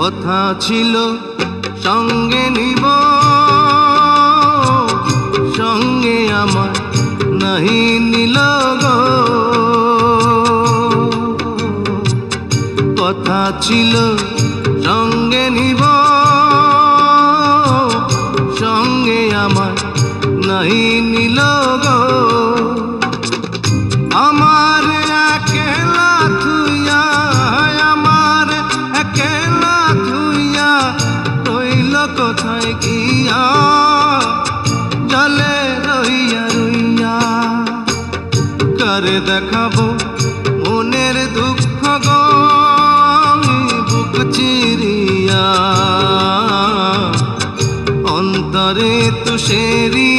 কথা ছিল সঙ্গে নিব, সঙ্গে আমার নাহি নিল গো। কথা ছিল সঙ্গে নিব, সঙ্গে আমার নাহি নিল গো। আমার একলা থুইয়া, আমার একলা থুইয়া রইল কোথায় গিয়া, জলে রইয়া রইয়া। কারে দেখাবো মনের দুঃখ গো বুক চিরিয়া, অন্তরে তুষেরি